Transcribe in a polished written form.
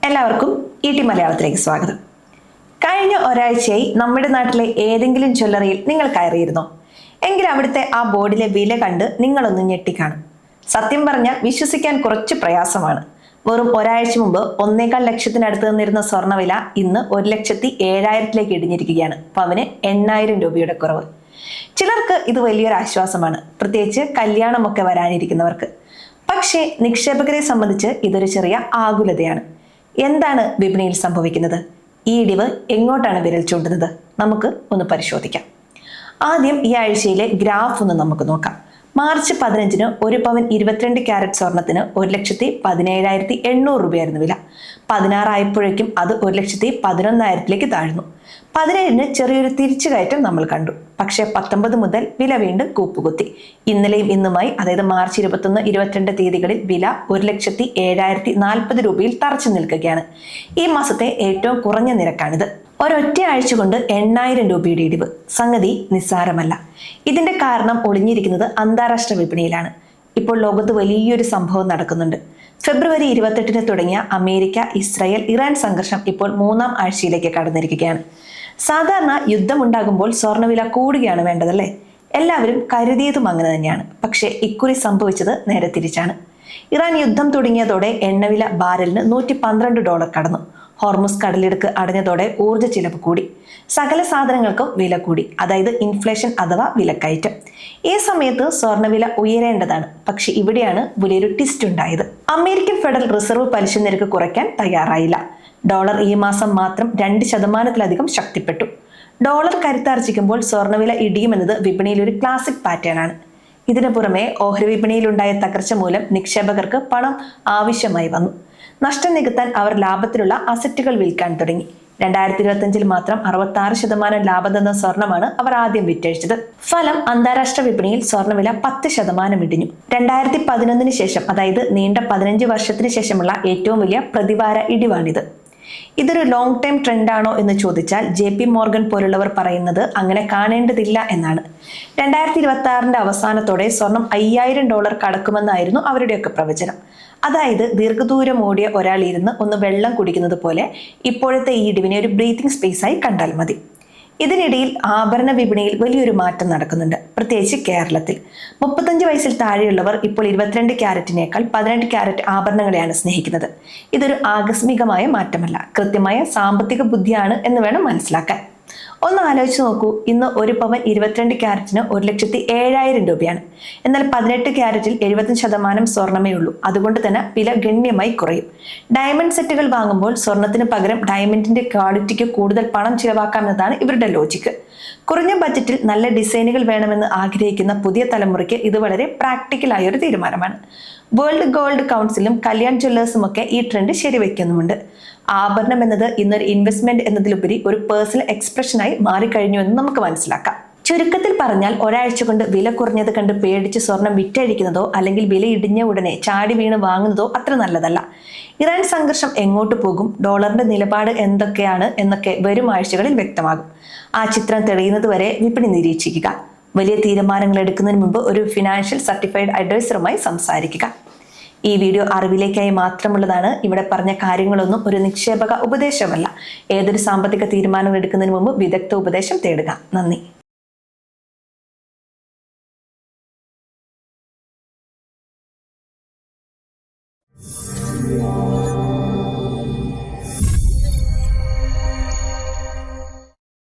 എല്ലാവർക്കും ഈടി മലയാളത്തിലേക്ക് സ്വാഗതം. കഴിഞ്ഞ ഒരാഴ്ചയായി നമ്മുടെ നാട്ടിലെ ഏതെങ്കിലും ജ്വല്ലറിയിൽ നിങ്ങൾ കയറിയിരുന്നോ? എങ്കിൽ അവിടുത്തെ ആ ബോർഡിലെ വില കണ്ട് നിങ്ങളൊന്ന് ഞെട്ടിക്കാണും. സത്യം പറഞ്ഞാൽ വിശ്വസിക്കാൻ കുറച്ച് പ്രയാസമാണ്. വെറും ഒരാഴ്ച മുമ്പ് 1.25 ലക്ഷത്തിനടുത്ത് നിന്നിരുന്ന സ്വർണ്ണവില ഇന്ന് 1,07,000 ഇടിഞ്ഞിരിക്കുകയാണ്. പവന് 8,000 രൂപയുടെ കുറവ്. ചിലർക്ക് ഇത് വലിയൊരു ആശ്വാസമാണ്, പ്രത്യേകിച്ച് കല്യാണമൊക്കെ വരാനിരിക്കുന്നവർക്ക്. പക്ഷേ നിക്ഷേപകരെ സംബന്ധിച്ച് ഇതൊരു ചെറിയ ആകുലതയാണ്. എന്താണ് വിപണിയിൽ സംഭവിക്കുന്നത്? ഈ ഇടിവ് എങ്ങോട്ടാണ് വിരൽ ചൂണ്ടുന്നത്? നമുക്ക് ഒന്ന് പരിശോധിക്കാം. ആദ്യം ഈ ആഴ്ചയിലെ ഗ്രാഫ് ഒന്ന് നമുക്ക് നോക്കാം. മാർച്ച് 15 ഒരു പവൻ 22 ക്യാരറ്റ് സ്വർണത്തിന് 1,17,800 രൂപയായിരുന്നു വില. 16 ആയപ്പോഴേക്കും അത് 1,11,000 താഴ്ന്നു. 17-ന് ചെറിയൊരു തിരിച്ചുകയറ്റം നമ്മൾ കണ്ടു. പക്ഷെ 19 മുതൽ വില വീണ്ടും കൂപ്പുകുത്തി. ഇന്നലെയും ഇന്നുമായി, അതായത് മാർച്ച് 21, 22 തീയതികളിൽ വില 1,07,040 രൂപയിൽ തറച്ചു നിൽക്കുകയാണ്. ഈ മാസത്തെ ഏറ്റവും കുറഞ്ഞ നിരക്കാണിത്. ഒരൊറ്റ ആഴ്ച കൊണ്ട് 8,000 രൂപയുടെ ഇടിവ് സംഗതി നിസ്സാരമല്ല. ഇതിന്റെ കാരണം ഒളിഞ്ഞിരിക്കുന്നത് അന്താരാഷ്ട്ര വിപണിയിലാണ്. ഇപ്പോൾ ലോകത്ത് വലിയൊരു സംഭവം നടക്കുന്നുണ്ട്. ഫെബ്രുവരി 28-ന് തുടങ്ങിയ അമേരിക്ക, ഇസ്രായേൽ, ഇറാൻ സംഘർഷം ഇപ്പോൾ 3-ാം ആഴ്ചയിലേക്ക് കടന്നിരിക്കുകയാണ്. സാധാരണ യുദ്ധമുണ്ടാകുമ്പോൾ സ്വർണ്ണവില കൂടുകയാണ് വേണ്ടതല്ലേ? എല്ലാവരും കരുതിയതും അങ്ങനെ തന്നെയാണ്. പക്ഷേ ഇക്കുറി സംഭവിച്ചത് നേരെ തിരിച്ചാണ്. ഇറാൻ യുദ്ധം തുടങ്ങിയതോടെ എണ്ണവില ബാരലിന് $112 കടന്നു. ഹോർമുസ് കടലിടുക്ക് അടഞ്ഞതോടെ ഊർജ്ജ ചിലവ് കൂടി. സകല സാധനങ്ങൾക്കും വില കൂടി, അതായത് ഇൻഫ്ലേഷൻ അഥവാ വിലക്കയറ്റം. ഈ സമയത്ത് സ്വർണ്ണവില ഉയരേണ്ടതാണ്. പക്ഷെ ഇവിടെയാണ് വലിയൊരു ട്വിസ്റ്റ് ഉണ്ടായത്. അമേരിക്കൻ ഫെഡറൽ റിസർവ് പലിശ നിരക്ക് കുറയ്ക്കാൻ തയ്യാറായില്ല. ഡോളർ ഈ മാസം മാത്രം 2% ശക്തിപ്പെട്ടു. ഡോളർ കരുത്താർജിക്കുമ്പോൾ സ്വർണ്ണവില ഇടിയുമെന്നത് വിപണിയിൽ ഒരു ക്ലാസിക് പാറ്റേൺ ആണ്. ഇതിനു പുറമെ ഓഹരി വിപണിയിലുണ്ടായ തകർച്ച മൂലം നിക്ഷേപകർക്ക് പണം ആവശ്യമായി വന്നു. നഷ്ടം നികത്താൻ അവർ ലാഭത്തിലുള്ള അസറ്റുകൾ വിൽക്കാൻ തുടങ്ങി. 2025-ൽ മാത്രം 66% ലാഭം തന്ന സ്വർണമാണ് അവർ ആദ്യം വിറ്റഴിച്ചത്. ഫലം അന്താരാഷ്ട്ര വിപണിയിൽ സ്വർണ്ണവില 10% ഇടിഞ്ഞു. 2011-ന് ശേഷം, അതായത് നീണ്ട 15 വർഷത്തിന് ശേഷമുള്ള ഏറ്റവും വലിയ പ്രതിവാര ഇടിവാണിത്. ഇതൊരു ലോങ് ടൈം ട്രെൻഡാണോ എന്ന് ചോദിച്ചാൽ JP മോർഗൻ പോലുള്ളവർ പറയുന്നത് അങ്ങനെ കാണേണ്ടതില്ല എന്നാണ്. 2026-ന്റെ അവസാനത്തോടെ സ്വർണം $5,000 കടക്കുമെന്നായിരുന്നു അവരുടെയൊക്കെ പ്രവചനം. അതായത് ദീർഘദൂരം ഓടിയ ഒരാൾ ഇരുന്ന് ഒന്ന് വെള്ളം കുടിക്കുന്നത് പോലെ ഇപ്പോഴത്തെ ഈ ഇടിവിനെ ഒരു ബ്രീത്തിങ് സ്പേസായി കണ്ടാൽ മതി. ഇതിനിടയിൽ ആഭരണ വിപണിയിൽ വലിയൊരു മാറ്റം നടക്കുന്നുണ്ട്, പ്രത്യേകിച്ച് കേരളത്തിൽ. 35 വയസ്സിൽ താഴെയുള്ളവർ ഇപ്പോൾ 22 ക്യാരറ്റിനേക്കാൾ 18 ക്യാരറ്റ് ആഭരണങ്ങളെയാണ് സ്നേഹിക്കുന്നത്. ഇതൊരു ആകസ്മികമായ മാറ്റമല്ല, കൃത്യമായ സാമ്പത്തിക ബുദ്ധിയാണ് എന്ന് വേണം മനസ്സിലാക്കാൻ. ഒന്ന് ആലോചിച്ച് നോക്കൂ, ഇന്ന് ഒരു പവൻ 22 ക്യാരറ്റിന് 1,07,000 രൂപയാണ്. എന്നാൽ 18 ക്യാരറ്റിൽ 70% സ്വർണ്ണമേ ഉള്ളൂ. അതുകൊണ്ട് തന്നെ വില ഗണ്യമായി കുറയും. ഡയമണ്ട് സെറ്റുകൾ വാങ്ങുമ്പോൾ സ്വർണത്തിന് പകരം ഡയമണ്ടിന്റെ ക്വാളിറ്റിക്ക് കൂടുതൽ പണം ചിലവാക്കാമെന്നതാണ് ഇവരുടെ ലോജിക്ക്. കുറഞ്ഞ ബജറ്റിൽ നല്ല ഡിസൈനുകൾ വേണമെന്ന് ആഗ്രഹിക്കുന്ന പുതിയ തലമുറയ്ക്ക് ഇത് വളരെ പ്രാക്ടിക്കലായ ഒരു തീരുമാനമാണ്. വേൾഡ് ഗോൾഡ് കൗൺസിലും കല്യാൺ ജ്വല്ലേഴ്സും ഒക്കെ ഈ ട്രെൻഡ് ശരിവെക്കുന്നുമുണ്ട്. ആഭരണം എന്നത് ഇന്നൊരു ഇൻവെസ്റ്റ്മെന്റ് എന്നതിലുപരി ഒരു പേഴ്സണൽ എക്സ്പ്രഷനായി മാറിക്കഴിഞ്ഞു എന്ന് നമുക്ക് മനസ്സിലാക്കാം. ചുരുക്കത്തിൽ പറഞ്ഞാൽ, ഒരാഴ്ച കൊണ്ട് വില കുറഞ്ഞത് കണ്ട് പേടിച്ച് സ്വർണം വിറ്റഴിക്കുന്നതോ അല്ലെങ്കിൽ വില ഇടിഞ്ഞ ഉടനെ ചാടി വീണ് വാങ്ങുന്നതോ അത്ര നല്ലതല്ല. ഇറാൻ സംഘർഷം എങ്ങോട്ട് പോകും, ഡോളറിന്റെ നിലപാട് എന്തൊക്കെയാണ് എന്നൊക്കെ വരും ആഴ്ചകളിൽ വ്യക്തമാകും. ആ ചിത്രം തെളിയുന്നത് വരെ വിപണി നിരീക്ഷിക്കുക. വലിയ തീരുമാനങ്ങൾ എടുക്കുന്നതിന് മുമ്പ് ഒരു ഫിനാൻഷ്യൽ സർട്ടിഫൈഡ് അഡ്വൈസറുമായി സംസാരിക്കുക. ഈ വീഡിയോ അറിവിലേക്കായി മാത്രമുള്ളതാണ്. ഇവിടെ പറഞ്ഞ കാര്യങ്ങളൊന്നും ഒരു നിക്ഷേപക ഉപദേശമല്ല. ഏതൊരു സാമ്പത്തിക തീരുമാനങ്ങൾ എടുക്കുന്നതിന് മുമ്പ് വിദഗ്ധ ഉപദേശം തേടുക. നന്ദി.